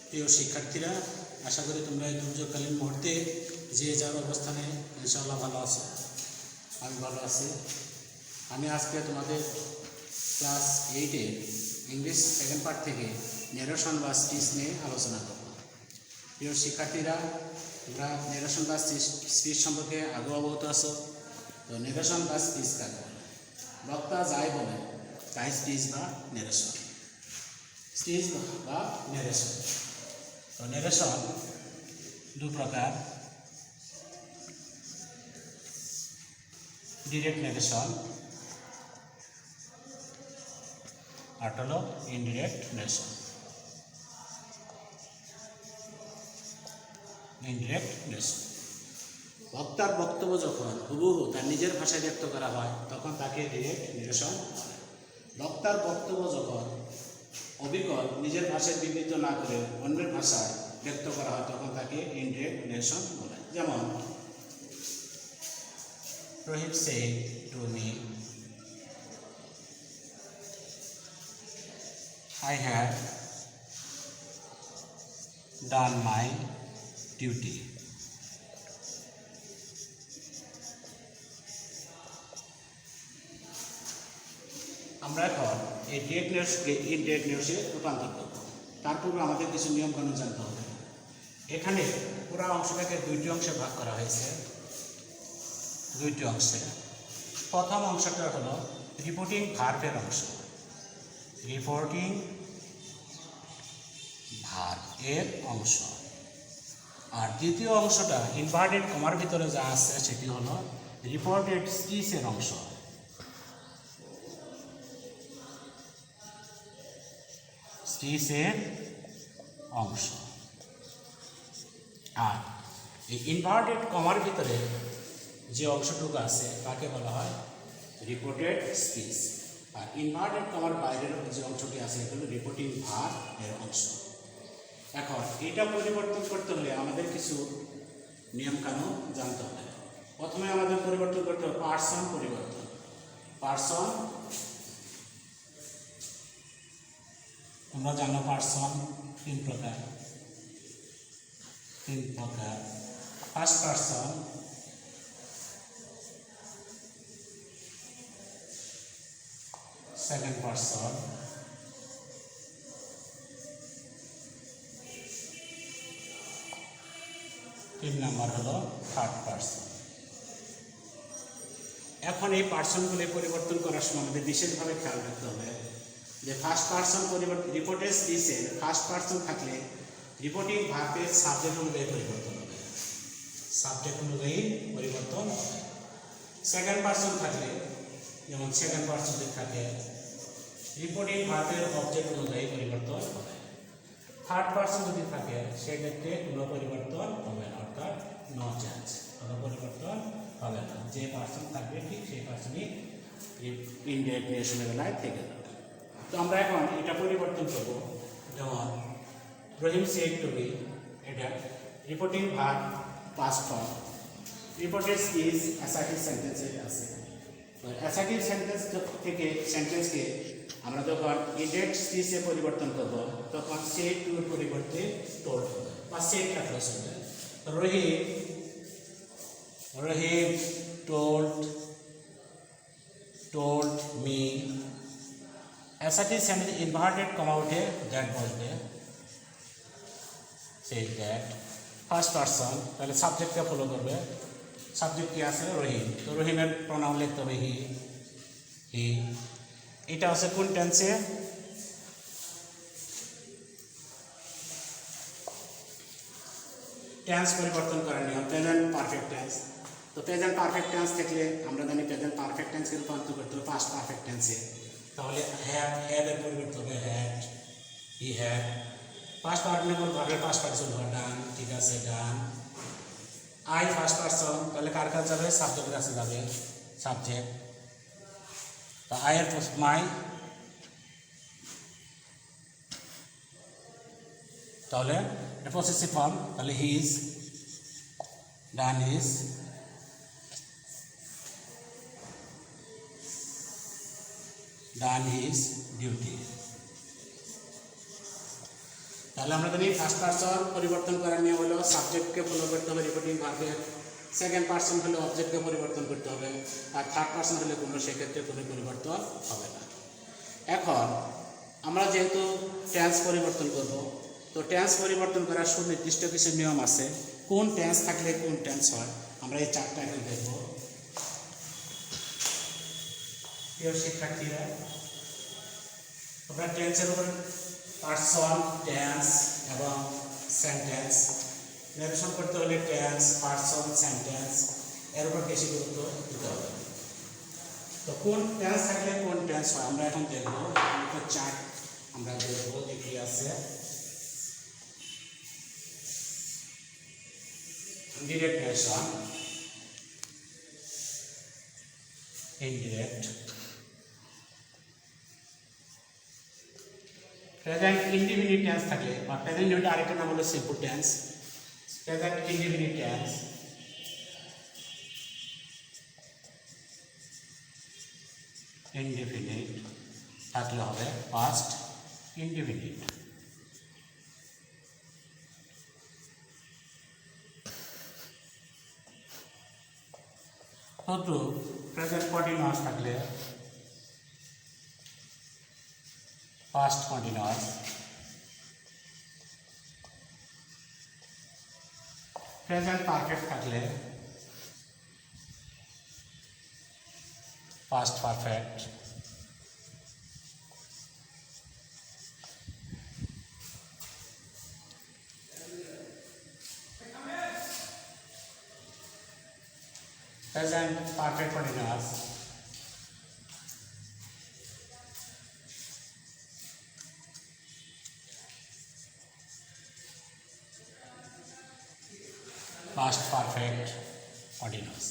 প্রিয় শিক্ষার্থীরা, আশা করি তোমরা এই দুর্যোগকালীন মুহূর্তে যে যার অবস্থানে ইনশাআল্লাহ ভালো আছো। আমি ভালো আছি। আমি আজকে তোমাদের ক্লাস 8-এ ইংলিশ সেকেন্ড পার্ট থেকে নেরেশন বা স্পিচ নিয়ে আলোচনা করব। প্রিয় শিক্ষার্থীরা, তোমরা নেরেশন বা স্পিচ সম্পর্কে আগেও অবগত আছো। তো নেরেশন বা স্পিচ কাকে বলে? বক্তা যাই বলে তাই স্পিচ বা নেরেশন। স্পিচ বা নেরেশন। তো নেরেশন দু প্রকার, ডিরেক্ট নেরেশন আর হলো ইনডিরেক্ট নেরেশন। ইনডিরেক্ট নেরেশন বক্তার বক্তব্য যখন হুবহু তার নিজের ভাষায় ব্যক্ত করা হয় তখন তাকে ডিরেক্ট নেরেশন বলে। বক্তার বক্তব্য যখন অবিকল নিজের ভাষায় বিবৃত না করে অন্যের ভাষায় ব্যক্ত করা হয় তখন তাকে ইনডিরেক্ট নেরেশন বলে। যেমন Rohit said to me, I have done my duty. আমরা এখন এই ডিরেক্ট নিউজকে ইনডিরেক্ট নিউজে রূপান্তর করব। তার পূর্বে আমাদের কিছু নিয়মকানুন জানতে হবে। এখানে পুরো অংশটাকে দুইটি অংশে ভাগ করা হয়েছে। দুইটি অংশে প্রথম অংশটা হলো রিপোর্টিং ভার্বের অংশ। রিপোর্টিং ভার্বের অংশ। আর দ্বিতীয় অংশটা ইনভার্টেড কমার ভিতরে যা আছে সেটি হলো রিপোর্টেড স্পিচের অংশ। স্পিচের অংশ। আর এই ইনভার্টেড কমার ভিতরে যে অংশটুকু আছে তাকে বলা হয় রিপোর্টেড স্পিচ। আর ইনভার্টেড কমার বাইরের যে অংশটি আছে এটা হলো রিপোর্টিং ভার্বের অংশ। এখন এটা পরিবর্তন করতে হলে আমাদের কিছু নিয়মকানুন জানতে হবে। প্রথমে আমাদের পরিবর্তন করতে হবে পার্সন পরিবর্তন। পার্সন, তোমরা জানো পার্সন তিন প্রকার। ফার্স্ট পার্সন, সেকেন্ড পার্সন, তিন নাম্বার হলো থার্ড পার্সন। এখন এই পার্সনগুলি পরিবর্তন করার সময় আমাদের বিশেষভাবে খেয়াল রাখতে হবে যে ফার্স্ট পার্সন পরিবর্তন রিপোর্টেড স্পিচের ফার্স্ট পার্সন থাকলে রিপোর্টিং ভার্বের সাবজেক্ট অনুযায়ী পরিবর্তন হবে। সাবজেক্ট অনুযায়ী পরিবর্তন হবে। সেকেন্ড পার্সন থাকলে যেমন সেকেন্ড পার্সন যদি থাকে রিপোর্টিং ভার্বের অবজেক্ট অনুযায়ী পরিবর্তন হবে। থার্ড পার্সন যদি থাকে সেক্ষেত্রে কোনো পরিবর্তন হবে না, অর্থাৎ নো চেঞ্জ, কোনো পরিবর্তন হবে না। যে পার্সন থাকবে ঠিক সেই পার্সনই ইনডিরেক্ট নেরেশনের বেলায় থেকে যাবে। তো আমরা এখন এটা পরিবর্তন করব। যেমন রহিম সেড টু মি, এটা reporting verb past form. Reported speech assertive সেন্টেন্সে আছে। তো অ্যাসার্টিভ সেন্টেন্স থেকে সেন্টেন্সকে আমরা যখন ইনডিরেক্ট স্পিচে পরিবর্তন করব তখন সেড টুর পরিবর্তে টোল্ড হবে বা সেড রাখলে চলবে। Rahim told me. Assertive sentence inverted comma উঠে দ্যাট বসবে, সেই দ্যাট। ফার্স্ট পার্সন তাহলে সাবজেক্টকে ফলো করবে। সাবজেক্ট কি আছে? রহিম। তো রহিমের প্রনাউন লিখতে হবে হি। এটা হচ্ছে কোন টেন্সে? টেন্স পরিবর্তন করার নিয়ম প্রেজেন্ট পারফেক্ট টেন্স। তো প্রেজেন্ট পারফেক্ট টেন্স থাকলে আমরা জানি প্রেজেন্ট পারফেক্ট টেন্সকে রূপান্তর করতে হবে পাস্ট পারফেক্ট টেন্সে। তাহলে হ্যাভের পরিবর্তন হবে had, he had. First person ভার্বের ফার্স্ট পার্সন হয় ডান, ঠিক আছে, ডান। আই ফার্স্ট পার্সন, তাহলে কার কাছে যাবে? সাবজেক্টের কাছে যাবে, সাবজেক্ট। তো আয়ের মাই, তাহলে পসেসিভ ফর্ম, তাহলে হিজ, ডান হিজ, ডান হিজ ডিউটি। তাহলে আমরা জানি ফার্স্ট পারসন পরিবর্তন করার নিয়ম হলো সাবজেক্টকে ফলো করতে হবে রিপোর্টিং ভার্বের, সেকেন্ড পারসন হলে অবজেক্টকে পরিবর্তন করতে হবে, আর থার্ড পারসন হলে কোনো সেক্ষেত্রে কোনো পরিবর্তন হবে না। এখন আমরা যেহেতু টেন্স পরিবর্তন করব, তো টেন্স পরিবর্তন করার সুনির্দিষ্ট কিছু নিয়ম আছে। কোন টেন্স থাকলে কোন টেন্স হয় আমরা এই চারটা এখন দেখব। প্রিয় শিক্ষার্থীরা, আমরা টেন্সের উপর পারসন, টেন্স এবং সেন্টেন্স নির্দেশন করতে হলে টেন্স, পারসন, সেন্টেন্স এর উপর বেশি গুরুত্ব দিতে হবে। তো কোন টেন্স থাকলে কোন টেন্স হয় আমরা এখন দেখব। চার্ট আমরা দেখব কি আছে। Indirect nation, indirect, present indefinite tense থাকলে বা প্রেজেন্ট ইনডিফিনিট আরেকটা নাম হলো simple tense. Present indefinite tense indefinite থাকলে হবে পাস্ট ইনডিফিনিট। তদ্রূপ প্রেজেন্ট কন্টিনিউয়াস থাকলে পাস্ট কন্টিনিউয়াস, প্রেজেন্ট পারফেক্ট থাকলে past perfect, present perfect continuous, past perfect continuous।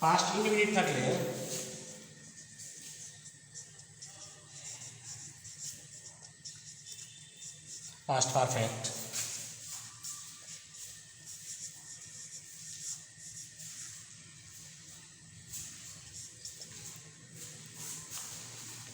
past indefinite থাকলে past perfect,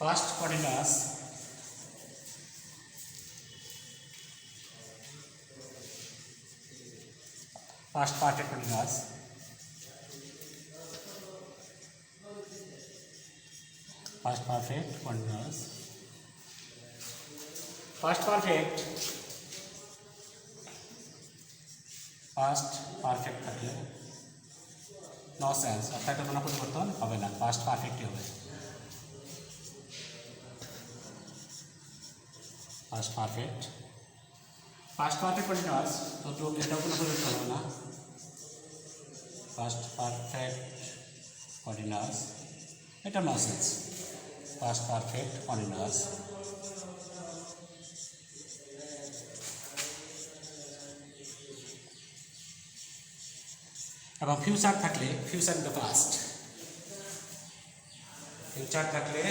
past continuous, past perfect continuous, past perfect continuous, past perfect, past perfect থাকলে no sense, অর্থাৎ কোনো পরিবর্তন হবে না, past পারফেক্টই হবে। Past perfect, past perfect continuous, তো এটাও কোনো পরিবর্তন হবে না, পাস্ট পারফেক্ট কন্টিনিউয়াস, এটা no sense, past perfect continuous. এবং ফিউচার থাকলে future in the past, future থাকলে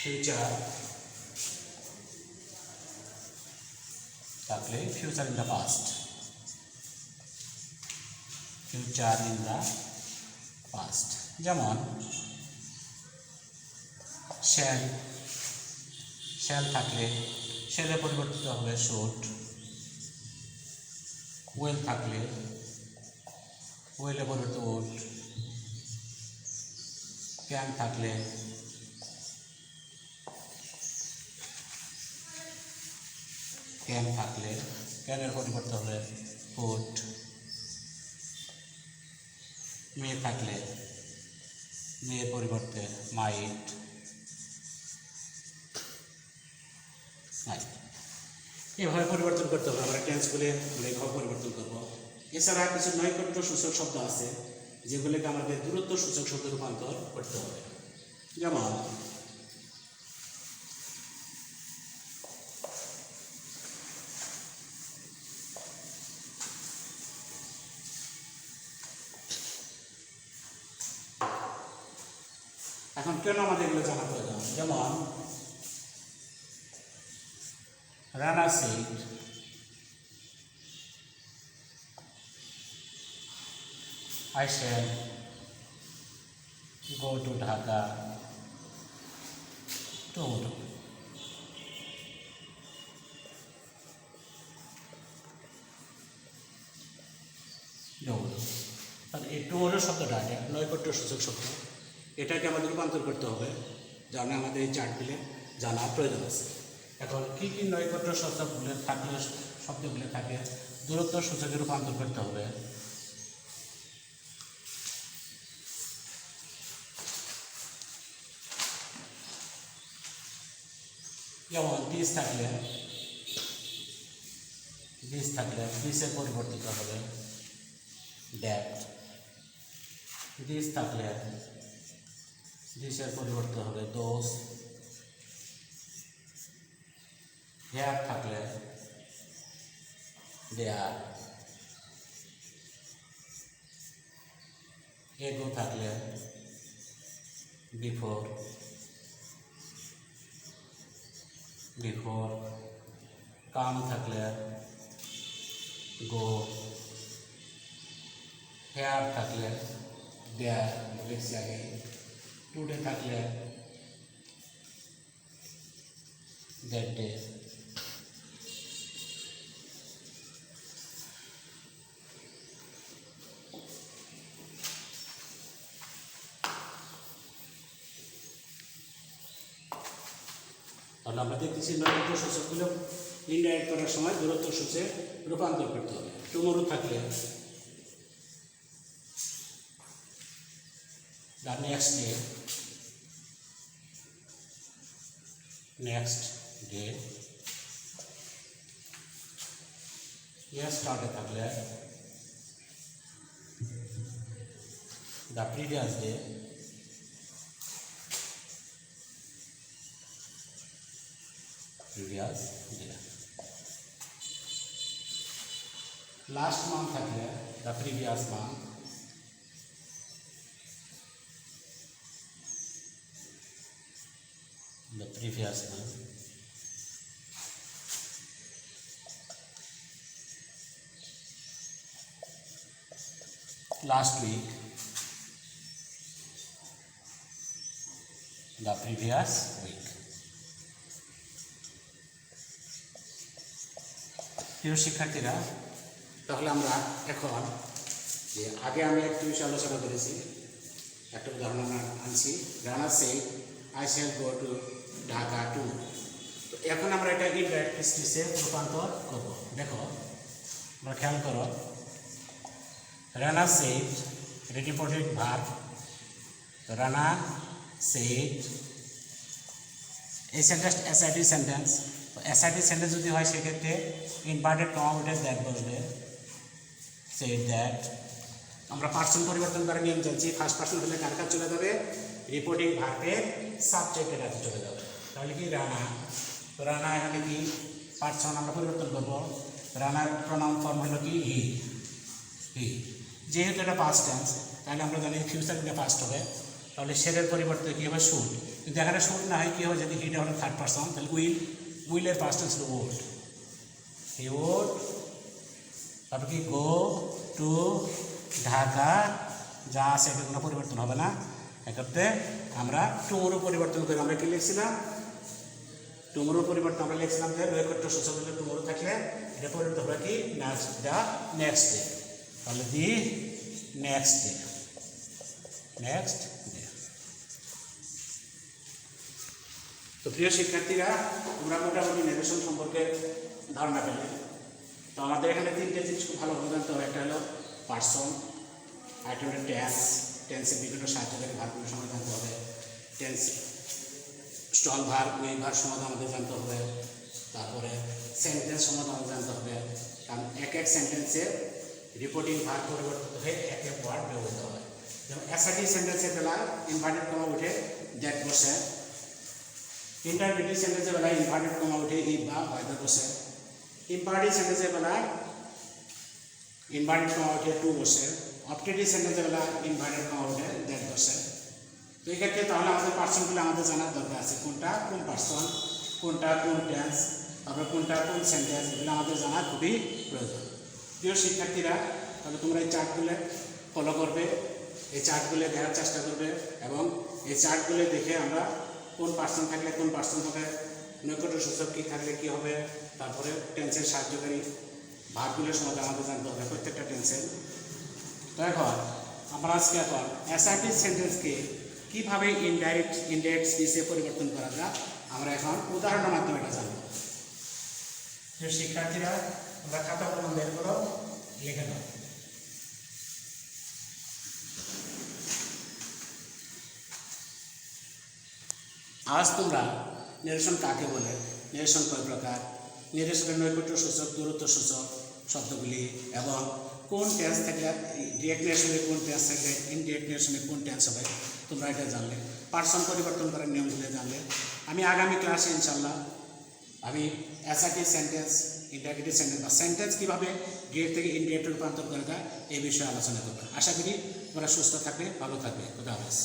ফিউচার থাকলে future in the past, future in the past. যেমন শ্যাল, শ্যাল থাকলে শ্যালে পরিবর্তিত হবে শুড, ওয়েল থাকলে ওয়েলে পরিবর্তিত উড, ক্যান থাকলে ক্যান থাকলে ক্যানের পরিবর্তন হবে ফুড, মেয়ে থাকলে মেয়ের পরিবর্তে মাইট, এভাবে পরিবর্তন করতে হবে। আমরা টেন্সগুলি এভাবে পরিবর্তন করব। এছাড়া কিছু নৈকট্য সূচক শব্দ আছে যেগুলিকে আমাদের দূরত্ব সূচক শব্দে রূপান্তর করতে হবে। যেমন এখন কেন আমাদের এগুলো জানা প্রয়োজন, যেমন Rana said, I shall go to Dhaka tomorrow. তাহলে এই টুমোরো শব্দটা নৈকট্য সূচক শব্দ, এটাকে আমাদের রূপান্তর করতে হবে, জানা আমাদের এই চার্টগুলো জানার প্রয়োজন আছে। এখন কী কী নৈকট্য শব্দগুলো থাকলে শব্দগুলো থাকে দূরত্ব সূচকে রূপান্তর করতে হবে। যেমন দিস থাকলে দিসের পরিবর্তিত হবে দ্যাট, দিস থাকলে দিসের পরিবর্তন হবে দোস, হেয়ার থাকলে দেয়ার, এগো থাকলে বিফোর, কাম থাকলে গো, হেয়ার থাকলে দেয়ার লিখছি আগে, টুডে থাকলে দ্যাট ডে। তাহলে আমরা দেখতেছি নৈকট্য সূচকগুলো ইনডাইরেক্ট করার সময় দূরত্ব সূচকে রূপান্তর করতে হবে। টুমোরো থাকলে the next day, yesterday থাকলে the previous day, last month থাকলে the previous month, the previous month, last week, the previous week। প্রিয় শিক্ষার্থীরা, তাহলে আমরা এখন যে আগে আমি একটু বিষয় আলোচনা করেছি, একটা উদাহরণ আমরা আনছি, Rana said I shall go to Dhaka too. তো এখন আমরা এটা ইনডাইরেক্ট স্পিচে রূপান্তর করব। দেখো আমরা খেয়াল করো, Rana said reported verb, Rana said এই সেন্টেন্স এসআইটি সেন্টেন্স। তো এসআইটি সেন্টেন্স যদি হয় সেক্ষেত্রে ইনভার্টেড কমা উঠে দ্যাট বসবে, সেড দ্যাট। আমরা পার্সন পরিবর্তন করার নিয়ম জানছি, ফার্স্ট পার্সন হলে কার কাছে চলে যাবে, রিপোর্টিং ভার্বের সাবজেক্টের কাছে চলে যাবে। তাহলে কি রানা, তো রানা এখানে কি পার্সন আমরা পরিবর্তন করব, রানার প্রনাউন ফর্ম হলো কি হি। যেহেতু এটা পাস্ট টেন্স তাহলে আমরা জানি ফিউচারটা পাস্ট হবে, তাহলে শেডের পরিবর্তে কী হবে শুড। কিন্তু এখানে শুড না হয় কী হবে, যদি হিটা হলো থার্ড পার্সন তাহলে উইলের পাস্ট টেন্স হলো ওল্ড, হি ওল্ড। তারপর কি গো টু ঢাকা, যা আছে এটা কোনো পরিবর্তন হবে না। এক্ষেত্রে আমরা টুমোরো পরিবর্তন করে আমরা কি লিখছিলাম, টুমোরো পরিবর্তন আমরা লিখছিলাম যে নৈকট্য সূচক হলে টুমোরো থাকলে এটা পরিবর্তন হবে কি দ্য নেক্সট ডে। তাহলে দি নেক্সট ডে। তো প্রিয় শিক্ষার্থীরা, তোমরা মোটামুটি নেগেশন সম্পর্কে ধারণা পেলে। তো আমাদের এখানে তিনটে জিনিস খুব ভালোভাবে জানতে হবে। একটা হলো পার্সন, আরেকটা হলো টেন্সের বিভিন্ন সাহায্যকারী ভার্বগুলোর সময় জানতে হবে, tense strong verb week verb সমাধান আমাদের জানতে হবে, তারপরে সেন্টেন্স সমাধান আমাদের জানতে হবে। কারণ এক এক সেন্টেন্সে রিপোর্টিং ভার্ব পরিবর্তিত হয়ে এক এক ওয়ার্ড ব্যবহৃত হয়। যেমন অ্যাসার্টিভ সেন্টেন্সের বেলায় ইনভার্টেড কমা উঠে দ্যাট বসে, ইন্টারগেটিভ সেন্টেন্সের বেলায় ইনভার্টেড কমা উঠে ই বা ওয়েদার বসে, ইম্পারেটিভ সেন্টেন্সের বেলায় ইনভার্টেড কমা উঠে টু বসে, অবজেক্টিভ সেন্টেন্সের বেলায় ইনভার্টেড কমা উঠে দ্যাট বসে। তো এক্ষেত্রে তাহলে আমাদের পার্সনগুলো আমাদের জানার দরকার আছে, কোনটা কোন পার্সন, কোনটা কোন টেন্স, তারপরে কোনটা কোন সেন্টেন্স, এগুলো আমাদের জানা খুবই প্রয়োজন। প্রিয় শিক্ষার্থীরা, তাহলে তোমরা এই চার্টগুলো ফলো করবে, এই চার্টগুলো দেখার চেষ্টা করবে এবং এই চার্টগুলো দেখে আমরা কোন পার্সন থাকলে কোন পার্সন হবে, নৈকট্য সূচক কী থাকলে কী হবে, তারপরে টেন্সের সাহায্যকারী ভার্বগুলোর সম্বন্ধে আমাদের জানতে হবে প্রত্যেকটা টেন্সের। তো এখন আমরা আজকে অ্যাসার্টিভ সেন্টেন্সকে কীভাবে ইনডাইরেক্ট স্পিচে পরিবর্তন করা যায় আমরা এখন উদাহরণের মাধ্যমে এটা জানব। যে শিক্ষার্থীরা তোমরা খাতা কলম বের করো, লিখে নাও। আজ তোমরা নিরসন কাকে বলে, নিরসন কয় প্রকার, নিরসনের নৈকট্য সূচক, দূরত্ব সূচক শব্দগুলি এবং কোন টেন্স থাকলে ডিরেক্ট নিরসনে কোন টেন্স থাকলে ইনডিরেক্ট নিরসনে কোন টেন্স হবে তোমরা এটা জানলে। পার্সন পরিবর্তন করার নিয়মগুলো জানলে। আমি আগামী ক্লাসে ইনশাল্লাহ আমি অ্যাসার্টিভ সেন্টেন্স, ইন্টারগেটিভ সেন্টেন্স বা সেন্টেন্স কীভাবে ডিরেক্ট থেকে ইনডিরেক্টে রূপান্তর করা যায় এই বিষয়ে আলোচনা করবো। আশা করি তোমরা সুস্থ থাকবে, ভালো থাকবে। খোদা হাফেজ।